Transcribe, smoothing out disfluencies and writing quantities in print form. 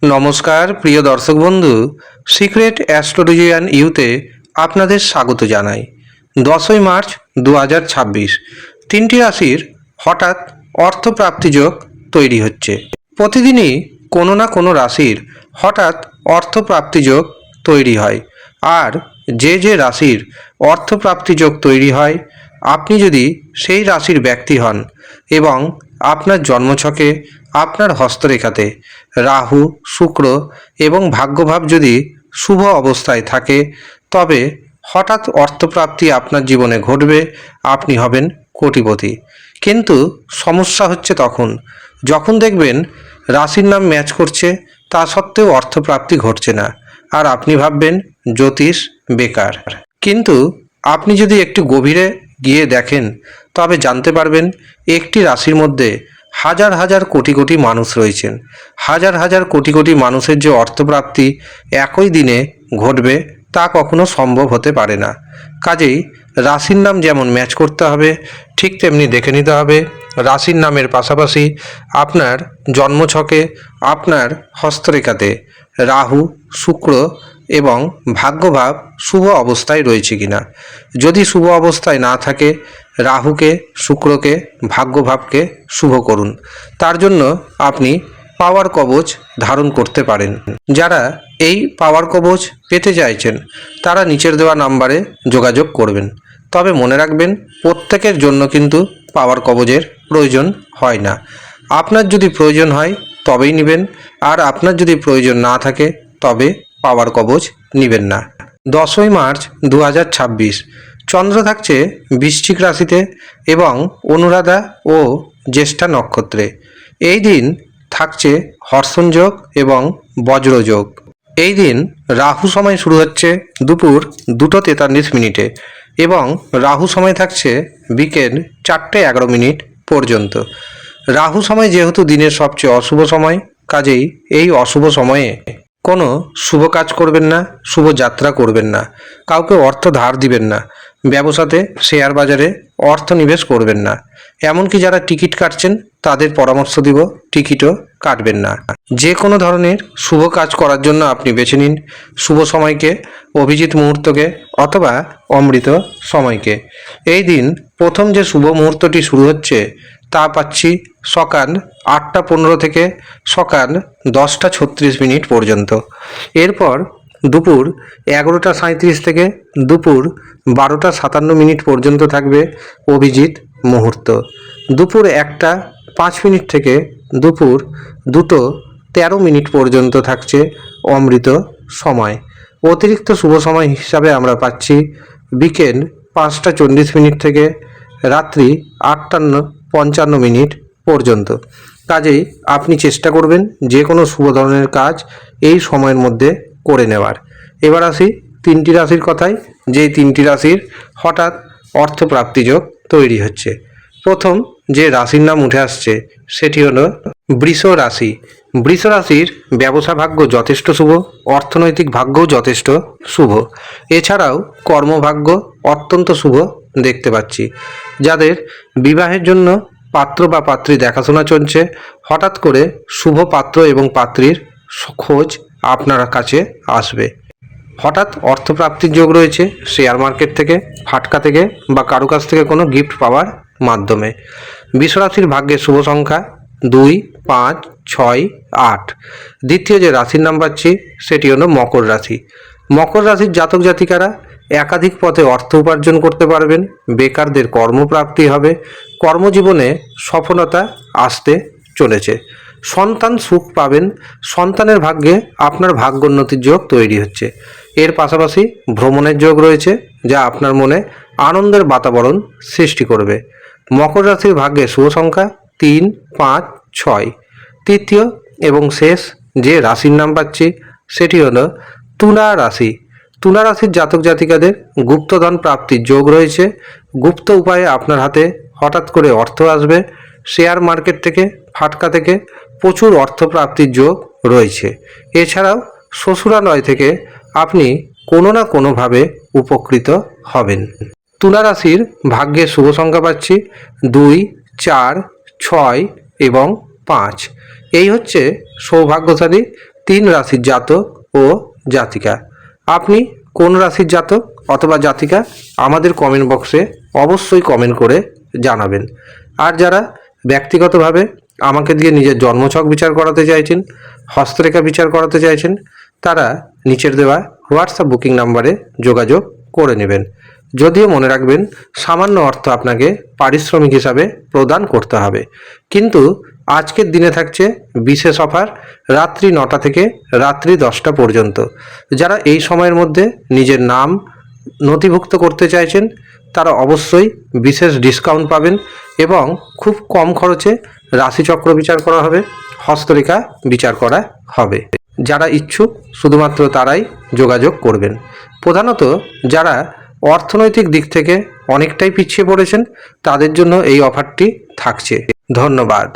নমস্কার প্রিয় দর্শক বন্ধু, সিক্রেট অ্যাস্ট্রোলজিয়ান ইউতে আপনাদের স্বাগত জানাই। 10ই মার্চ 2026 তিনটি রাশির হঠাৎ অর্থপ্রাপ্তি যোগ তৈরি হচ্ছে। প্রতিদিনই কোনো না কোনো রাশির হঠাৎ অর্থপ্রাপ্তি যোগ তৈরি হয়। আর যে রাশির অর্থপ্রাপ্তি যোগ তৈরি হয়, আপনি যদি সেই রাশির ব্যক্তি হন এবং আপনার জন্মছকে আপনার হস্তরেখাতে রাহু, শুক্র এবং ভাগ্যভাব যদি শুভ অবস্থায় থাকে, তবে হঠাৎ অর্থপ্রাপ্তি আপনার জীবনে ঘটবে, আপনি হবেন কোটিপতি। কিন্তু সমস্যা হচ্ছে যখন দেখবেন রাশির নাম ম্যাচ করছে, তা সত্ত্বেও অর্থপ্রাপ্তি ঘটছে না, আর আপনি ভাববেন জ্যোতিষ বেকার। কিন্তু আপনি যদি একটু গভীরে গিয়ে দেখেন, তবে জানতে পারবেন একটি রাশির মধ্যে হাজার হাজার কোটি কোটি মানুষ রয়েছেন। হাজার হাজার কোটি কোটি মানুষের যে অর্থপ্রাপ্তি একই দিনে ঘটবে, তা কখনো সম্ভব হতে পারে না। কাজেই রাশির নাম যেমন ম্যাচ করতে হবে, ঠিক তেমনি দেখে নিতে হবে রাশির নামের পাশাপাশি আপনার জন্মছকে আপনার হস্তরেখাতে রাহু, শুক্র এবং ভাগ্যভাব শুভ অবস্থায় রয়েছে কিনা। যদি শুভ অবস্থায় না থাকে, রাহুকে, শুক্রকে, ভাগ্যভাবকে শুভ করুন। তার জন্য আপনি পাওয়ার কবচ ধারণ করতে পারেন। যারা এই পাওয়ার কবচ পেতে চাইছেন, তারা নিচের দেওয়া নাম্বারে যোগাযোগ করবেন। তবে মনে রাখবেন, প্রত্যেকের জন্য কিন্তু পাওয়ার কবচের প্রয়োজন হয় না। আপনার যদি প্রয়োজন হয় তবেই নেবেন, আর আপনার যদি প্রয়োজন না থাকে তবে পাওয়ার কবচ নেবেন না। 10ই মার্চ 2026 চন্দ্র থাকছে বৃশ্চিক রাশিতে এবং অনুরাধা ও জ্যেষ্ঠা নক্ষত্রে। এই দিন থাকছে হর্ষণ যোগ এবং বজ্রযোগ। এই দিন রাহু সময় শুরু হচ্ছে দুপুর 2:43 এবং রাহু সময় থাকছে বিকেল 4:11 পর্যন্ত। রাহু সময় যেহেতু দিনের সবচেয়ে অশুভ সময়, কাজেই এই অশুভ সময়ে কোনো শুভ কাজ করবেন না, শুভ যাত্রা করবেন না, কাউকে অর্থ ধার দিবেন না, ব্যবসাতে শেয়ার বাজারে অর্থ নিবেশ করবেন না। এমনকি যারা টিকিট কাটছেন তাদের পরামর্শ দিব টিকিটও কাটবেন না। যে কোনো ধরনের শুভ কাজ করার জন্য আপনি বেছে নিন শুভ সময়কে, অভিজিৎ মুহূর্তকে অথবা অমৃত সময়কে। এই দিন প্রথম যে শুভ মুহূর্তটি শুরু হচ্ছে, তা পাচ্ছি সকাল 8:15 থেকে সকাল 10:36 পর্যন্ত। এরপর দুপুর 11:37 থেকে দুপুর 12:57 পর্যন্ত থাকবে অভিজিৎ মুহূর্ত। দুপুর 1:05 থেকে দুপুর 2:13 পর্যন্ত থাকছে অমৃত সময়। অতিরিক্ত শুভ সময় হিসাবে আমরা পাচ্ছি বিকেল 5:40 থেকে রাত্রি 8:55 পর্যন্ত। কাজেই আপনি চেষ্টা করবেন যে কোনো শুভ ধরনের কাজ এই সময়ের মধ্যে করে নেওয়ার। এবার আসি তিনটি রাশির কথায়, যেই তিনটি রাশির হঠাৎ অর্থপ্রাপ্তি যোগ তৈরি হচ্ছে। প্রথম যে রাশির নাম উঠে আসছে সেটি হলো বৃষ রাশি। বৃষ রাশির ব্যবসা ভাগ্য যথেষ্ট শুভ, অর্থনৈতিক ভাগ্যও যথেষ্ট শুভ। এছাড়াও কর্মভাগ্য অত্যন্ত শুভ দেখতে পাচ্ছি। যাদের বিবাহের জন্য পাত্র বা পাত্রী দেখাশোনা চলছে, হঠাৎ করে শুভ পাত্র এবং পাত্রীর খোঁজ আপনার কাছে আসবে। হঠাৎ অর্থপ্রাপ্তির যোগ রয়েছে শেয়ার মার্কেট থেকে, ফাটকা থেকে বা কারো কাছ থেকে কোনো গিফট পাওয়ার মাধ্যমে। বৃষ রাশির ভাগ্যের শুভ সংখ্যা 2, 5, 6, 8। দ্বিতীয় যে রাশির নাম পাচ্ছি সেটি হলো মকর রাশি। মকর রাশির জাতক জাতিকারা একাধিক পথে অর্থ উপার্জন করতে পারবেন, বেকারদের কর্মপ্রাপ্তি হবে, কর্মজীবনে সফলতা আসতে চলেছে, সন্তান সুখ পাবেন, সন্তানের ভাগ্যে আপনার ভাগ্যোন্নতির যোগ তৈরি হচ্ছে। এর পাশাপাশি ভ্রমণের যোগ রয়েছে, যা আপনার মনে আনন্দের বাতাবরণ সৃষ্টি করবে। মকর রাশির ভাগ্যে শুভ সংখ্যা 3, 5, 6। তৃতীয় এবং শেষ যে রাশির নাম পাচ্ছি সেটি হলো তুলা রাশি। তুলা রাশির জাতক জাতিকাদের গুপ্তধন প্রাপ্তির যোগ রয়েছে। গুপ্ত উপায়ে আপনার হাতে হঠাৎ করে অর্থ আসবে। শেয়ার মার্কেট থেকে, ফাটকা থেকে প্রচুর অর্থ প্রাপ্তির যোগ রয়েছে। এছাড়াও শ্বশুরালয় থেকে আপনি কোনো না কোনোভাবে উপকৃত হবেন। তুলা রাশির ভাগ্যে শুভ সংখ্যা পাচ্ছি 2, 4, 6 এবং 5। এই হচ্ছে সৌভাগ্যশালী 3 রাশির জাতক ও জাতিকা। আপনি কোন রাশির জাতক অথবা জাতিকা আমাদের কমেন্ট বক্সে অবশ্যই কমেন্ট করে জানাবেন। আর যারা ব্যক্তিগতভাবে আমাকে দিয়ে নিজের জন্মছক বিচার করাতে চাইছেন, হস্তরেখা বিচার করাতে চাইছেন, তারা নিচের দেওয়া হোয়াটসঅ্যাপ বুকিং নাম্বারে যোগাযোগ করে নেবেন। যদিও মনে রাখবেন, সামান্য অর্থ আপনাকে পারিশ্রমিক হিসাবে প্রদান করতে হবে। কিন্তু আজকের দিনে থাকছে বিশেষ অফার, রাত্রি 9টা থেকে রাত্রি 10টা পর্যন্ত। যারা এই সময়ের মধ্যে নিজের নাম নথিভুক্ত করতে চাইছেন তারা অবশ্যই বিশেষ ডিসকাউন্ট পাবেন এবং খুব কম খরচে রাশিচক্র বিচার করা হবে, হস্তরেখা বিচার করা হবে। যারা ইচ্ছুক শুধুমাত্র তারাই যোগাযোগ করবেন। প্রধানত যারা অর্থনৈতিক দিক থেকে অনেকটাই পিছিয়ে পড়েছেন তাদের জন্য এই অফারটি থাকছে। ধন্যবাদ।